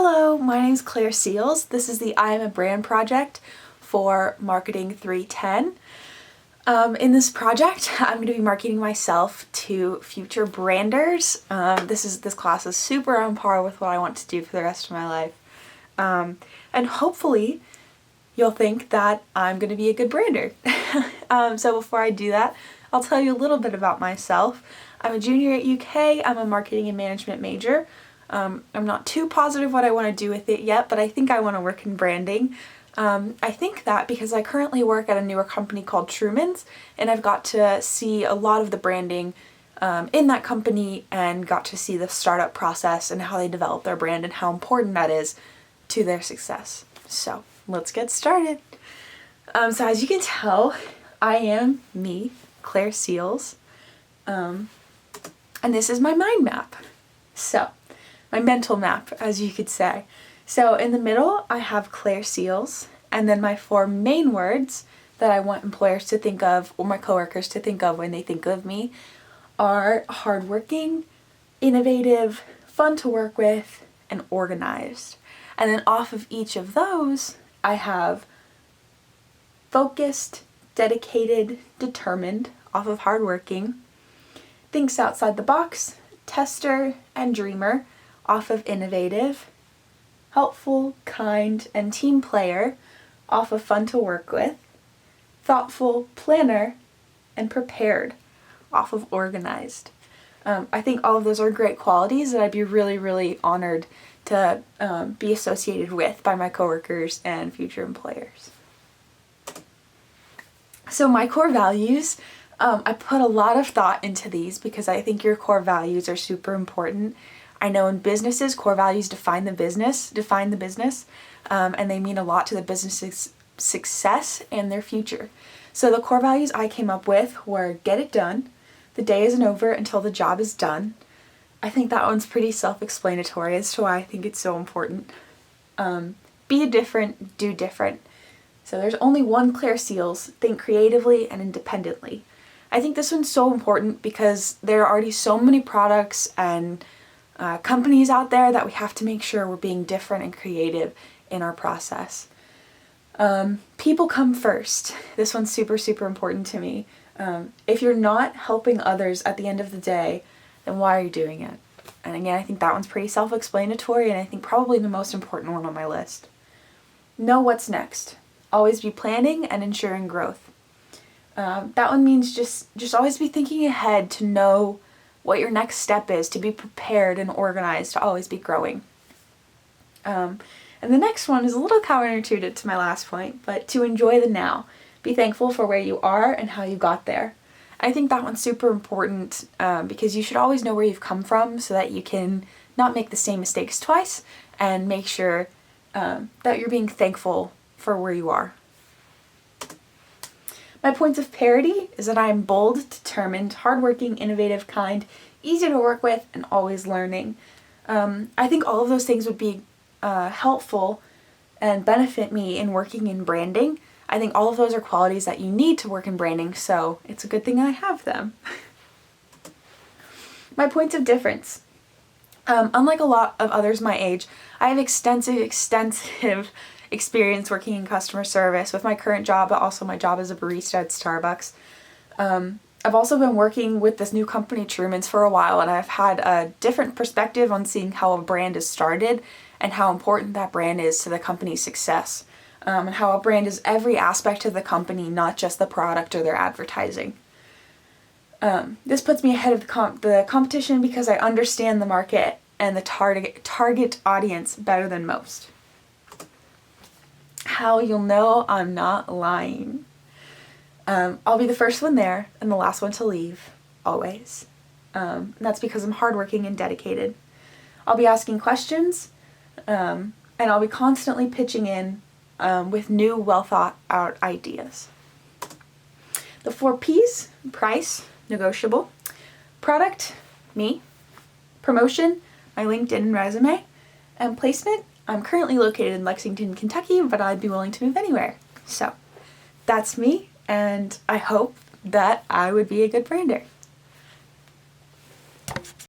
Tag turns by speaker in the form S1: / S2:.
S1: Hello, my name is Claire Seals. This is the I Am a Brand project for Marketing 310. In this project, I'm going to be marketing myself to future branders. This class is super on par with what I want to do for the rest of my life. And hopefully you'll think that I'm going to be a good brander. So before I do that, I'll tell you a little bit about myself. I'm a junior at UK. I'm a marketing and management major. I'm not too positive what I want to do with it yet, but I think I want to work in branding. I think that because I currently work at a newer company called Truman's, and I've got to see a lot of the branding in that company and got to see the startup process and how they develop their brand and how important that is to their success. So let's get started. So as you can tell, I am me, Claire Seals, and this is my mind map. So my mental map, as you could say. So in the middle, I have Claire Seals, and then my four main words that I want employers to think of, or my coworkers to think of when they think of me, are hardworking, innovative, fun to work with, and organized. And then off of each of those, I have focused, dedicated, determined, off of hardworking, thinks outside the box, tester, and dreamer, off of innovative, helpful, kind, and team player, off of fun to work with, thoughtful, planner, and prepared, off of organized. I think all of those are great qualities that I'd be really, really honored to be associated with by my coworkers and future employers. So my core values, I put a lot of thought into these because I think your core values are super important. I know in businesses, core values define the business, and they mean a lot to the business's success and their future. So the core values I came up with were get it done, the day isn't over until the job is done. I think that one's pretty self-explanatory as to why I think it's so important. Be different, do different. So there's only one Claire Seals, think creatively and independently. I think this one's so important because there are already so many products and companies out there that we have to make sure we're being different and creative in our process. People come first. This one's super, super important to me. If you're not helping others at the end of the day, then why are you doing it? And again, I think that one's pretty self-explanatory, and I think probably the most important one on my list. Know what's next. Always be planning and ensuring growth. That one means just always be thinking ahead to know what your next step is, to be prepared and organized, to always be growing. And the next one is a little counterintuitive to my last point, but to enjoy the now. Be thankful for where you are and how you got there. I think that one's super important because you should always know where you've come from so that you can not make the same mistakes twice and make sure that you're being thankful for where you are. My points of parity is that I am bold, determined, hardworking, innovative, kind, easy to work with, and always learning. I think all of those things would be helpful and benefit me in working in branding. I think all of those are qualities that you need to work in branding, so it's a good thing I have them. My points of difference. Unlike a lot of others my age, I have extensive experience working in customer service with my current job, but also my job as a barista at Starbucks. I've also been working with this new company, Truman's, for a while, and I've had a different perspective on seeing how a brand is started and how important that brand is to the company's success, and how a brand is every aspect of the company, not just the product or their advertising. This puts me ahead of the competition because I understand the market and the target audience better than most. How you'll know I'm not lying. I'll be the first one there and the last one to leave, always. And that's because I'm hardworking and dedicated. I'll be asking questions, and I'll be constantly pitching in with new, well-thought-out ideas. The 4 P's, price, negotiable, product, me, promotion, my LinkedIn and resume, and placement, I'm currently located in Lexington, Kentucky, but I'd be willing to move anywhere. So that's me, and I hope that I would be a good brander.